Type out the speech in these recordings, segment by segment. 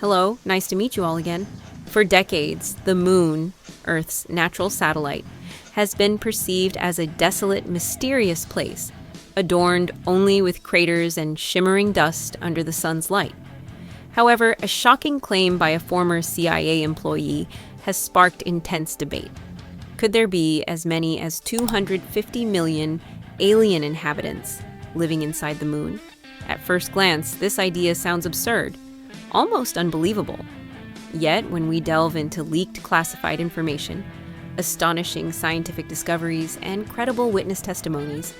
Hello, nice to meet you all again. For decades, the moon, Earth's natural satellite, has been perceived as a desolate, mysterious place, adorned only with craters and shimmering dust under the sun's light. However, a shocking claim by a former CIA employee has sparked intense debate. Could there be as many as 250 million alien inhabitants living inside the moon? At first glance, this idea sounds absurd, almost unbelievable. Yet, when we delve into leaked classified information, astonishing scientific discoveries, and credible witness testimonies,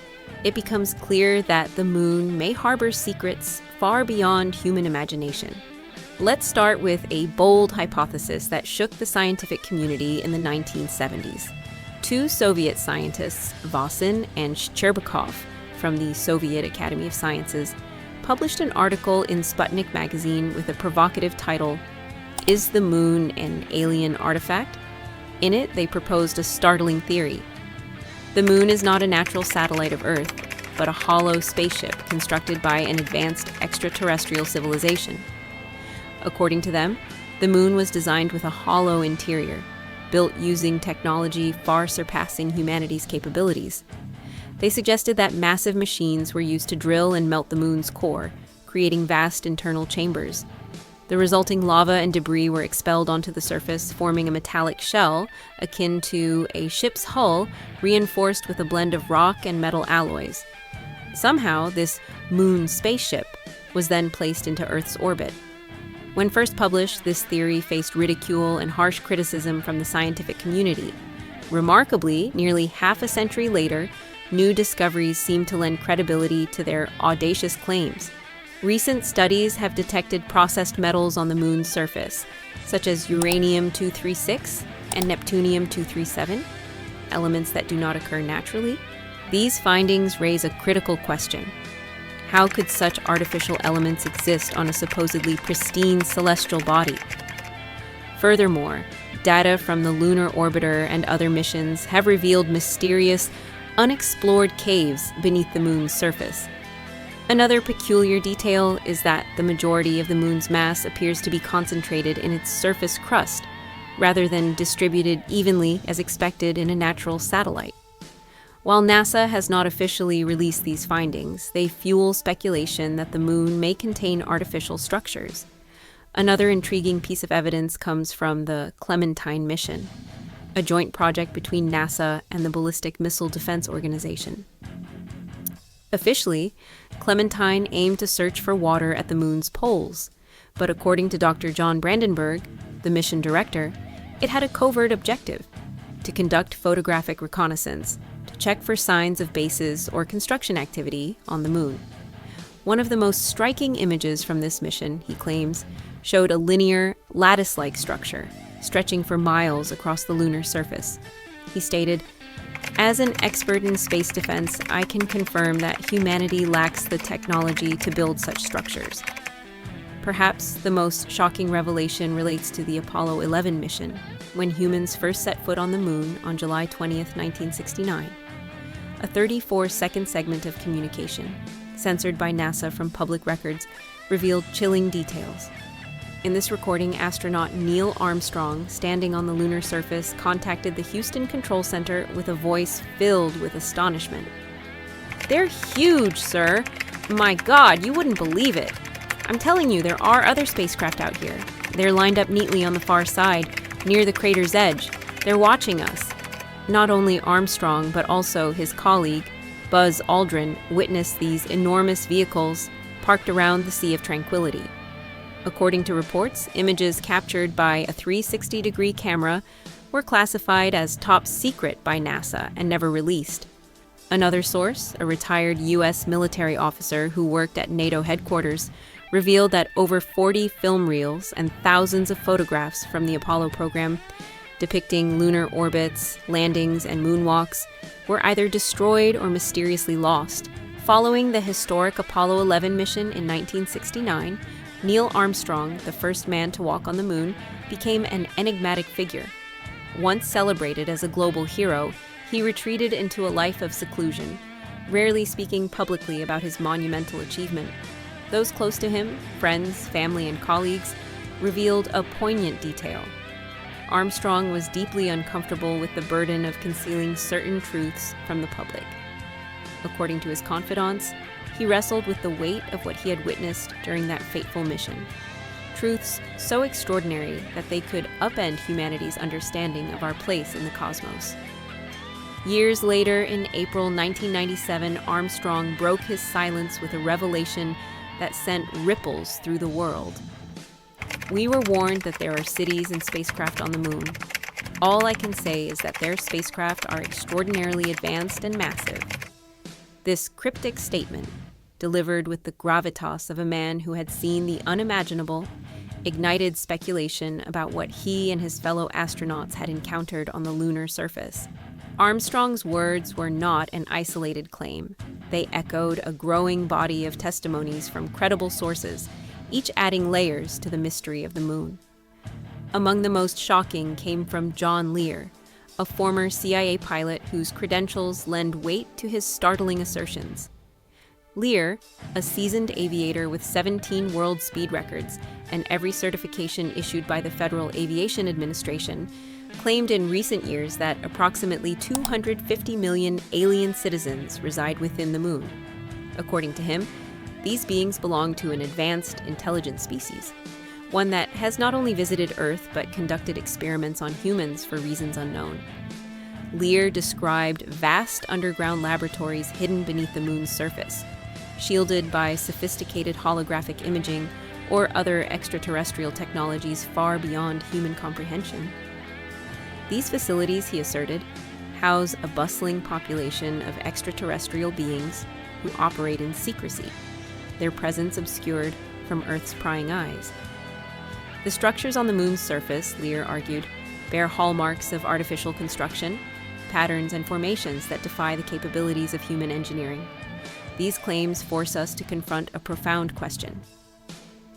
it becomes clear that the moon may harbor secrets far beyond human imagination. Let's start with a bold hypothesis that shook the scientific community in the 1970s. Two Soviet scientists, Vosin and Shcherbakov, from the Soviet Academy of Sciences, published an article in Sputnik magazine with a provocative title, "Is the Moon an Alien Artifact?" In it, they proposed a startling theory. The moon is not a natural satellite of Earth, but a hollow spaceship constructed by an advanced extraterrestrial civilization. According to them, the moon was designed with a hollow interior, built using technology far surpassing humanity's capabilities. They suggested that massive machines were used to drill and melt the moon's core, creating vast internal chambers. The resulting lava and debris were expelled onto the surface, forming a metallic shell akin to a ship's hull reinforced with a blend of rock and metal alloys. Somehow, this moon spaceship was then placed into Earth's orbit. When first published, this theory faced ridicule and harsh criticism from the scientific community. Remarkably, nearly half a century later, new discoveries seem to lend credibility to their audacious claims. Recent studies have detected processed metals on the moon's surface, such as uranium-236 and neptunium-237, elements that do not occur naturally. These findings raise a critical question. How could such artificial elements exist on a supposedly pristine celestial body? Furthermore, data from the Lunar orbiter and other missions have revealed mysterious, unexplored caves beneath the moon's surface. Another peculiar detail is that the majority of the moon's mass appears to be concentrated in its surface crust, rather than distributed evenly as expected in a natural satellite. While NASA has not officially released these findings, they fuel speculation that the moon may contain artificial structures. Another intriguing piece of evidence comes from the Clementine mission, a joint project between NASA and the Ballistic Missile Defense Organization. Officially, Clementine aimed to search for water at the moon's poles, but according to Dr. John Brandenburg, the mission director, it had a covert objective: to conduct photographic reconnaissance, to check for signs of bases or construction activity on the moon. One of the most striking images from this mission, he claims, showed a linear, lattice-like structure stretching for miles across the lunar surface. He stated, "As an expert in space defense, I can confirm that humanity lacks the technology to build such structures." Perhaps the most shocking revelation relates to the Apollo 11 mission, when humans first set foot on the moon on July 20th, 1969. A 34-second segment of communication, censored by NASA from public records, revealed chilling details. In this recording, astronaut Neil Armstrong, standing on the lunar surface, contacted the Houston Control Center with a voice filled with astonishment. "They're huge, sir. My God, you wouldn't believe it. I'm telling you, there are other spacecraft out here. They're lined up neatly on the far side, near the crater's edge. They're watching us." Not only Armstrong, but also his colleague, Buzz Aldrin, witnessed these enormous vehicles parked around the Sea of Tranquility. According to reports, images captured by a 360-degree camera were classified as top secret by NASA and never released. Another source, a retired U.S. military officer who worked at NATO headquarters, revealed that over 40 film reels and thousands of photographs from the Apollo program depicting lunar orbits, landings, and moonwalks were either destroyed or mysteriously lost. Following the historic Apollo 11 mission in 1969, Neil Armstrong, the first man to walk on the moon, became an enigmatic figure. Once celebrated as a global hero, he retreated into a life of seclusion, rarely speaking publicly about his monumental achievement. Those close to him, friends, family, and colleagues, revealed a poignant detail. Armstrong was deeply uncomfortable with the burden of concealing certain truths from the public. According to his confidants, he wrestled with the weight of what he had witnessed during that fateful mission. Truths so extraordinary that they could upend humanity's understanding of our place in the cosmos. Years later, in April 1997, Armstrong broke his silence with a revelation that sent ripples through the world. We were warned that there are cities and spacecraft on the moon. All I can say is that their spacecraft are extraordinarily advanced and massive. This cryptic statement, delivered with the gravitas of a man who had seen the unimaginable, ignited speculation about what he and his fellow astronauts had encountered on the lunar surface. Armstrong's words were not an isolated claim. They echoed a growing body of testimonies from credible sources, each adding layers to the mystery of the moon. Among the most shocking came from John Lear, a former CIA pilot whose credentials lend weight to his startling assertions. Lear, a seasoned aviator with 17 world speed records and every certification issued by the Federal Aviation Administration, claimed in recent years that approximately 250 million alien citizens reside within the moon. According to him, these beings belong to an advanced, intelligent species, one that has not only visited Earth but conducted experiments on humans for reasons unknown. Lear described vast underground laboratories hidden beneath the moon's surface, shielded by sophisticated holographic imaging or other extraterrestrial technologies far beyond human comprehension. These facilities, he asserted, house a bustling population of extraterrestrial beings who operate in secrecy, their presence obscured from Earth's prying eyes. The structures on the moon's surface, Lear argued, bear hallmarks of artificial construction, patterns and formations that defy the capabilities of human engineering. These claims force us to confront a profound question.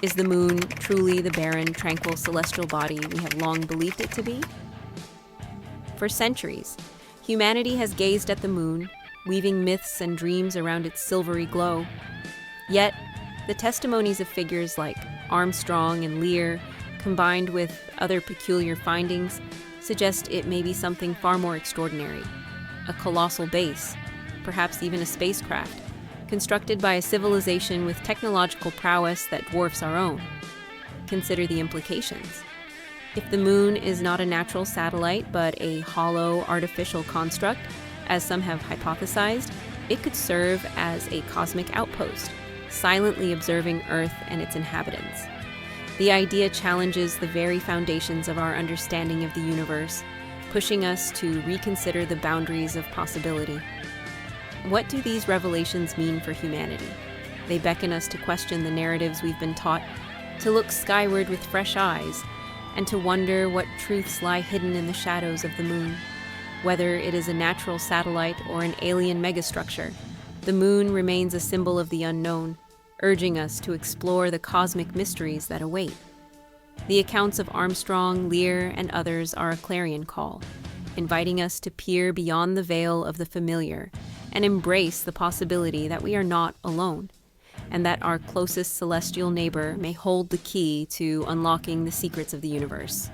Is the moon truly the barren, tranquil celestial body we have long believed it to be? For centuries, humanity has gazed at the moon, weaving myths and dreams around its silvery glow. Yet, the testimonies of figures like Armstrong and Lear, combined with other peculiar findings, suggest it may be something far more extraordinary. A colossal base, perhaps even a spacecraft, constructed by a civilization with technological prowess that dwarfs our own. Consider the implications. If the moon is not a natural satellite but a hollow, artificial construct, as some have hypothesized, it could serve as a cosmic outpost, silently observing Earth and its inhabitants. The idea challenges the very foundations of our understanding of the universe, pushing us to reconsider the boundaries of possibility. What do these revelations mean for humanity? They beckon us to question the narratives we've been taught, to look skyward with fresh eyes, and to wonder what truths lie hidden in the shadows of the moon. Whether it is a natural satellite or an alien megastructure, the moon remains a symbol of the unknown, urging us to explore the cosmic mysteries that await. The accounts of Armstrong, Lear, and others are a clarion call, inviting us to peer beyond the veil of the familiar and embrace the possibility that we are not alone, and that our closest celestial neighbor may hold the key to unlocking the secrets of the universe.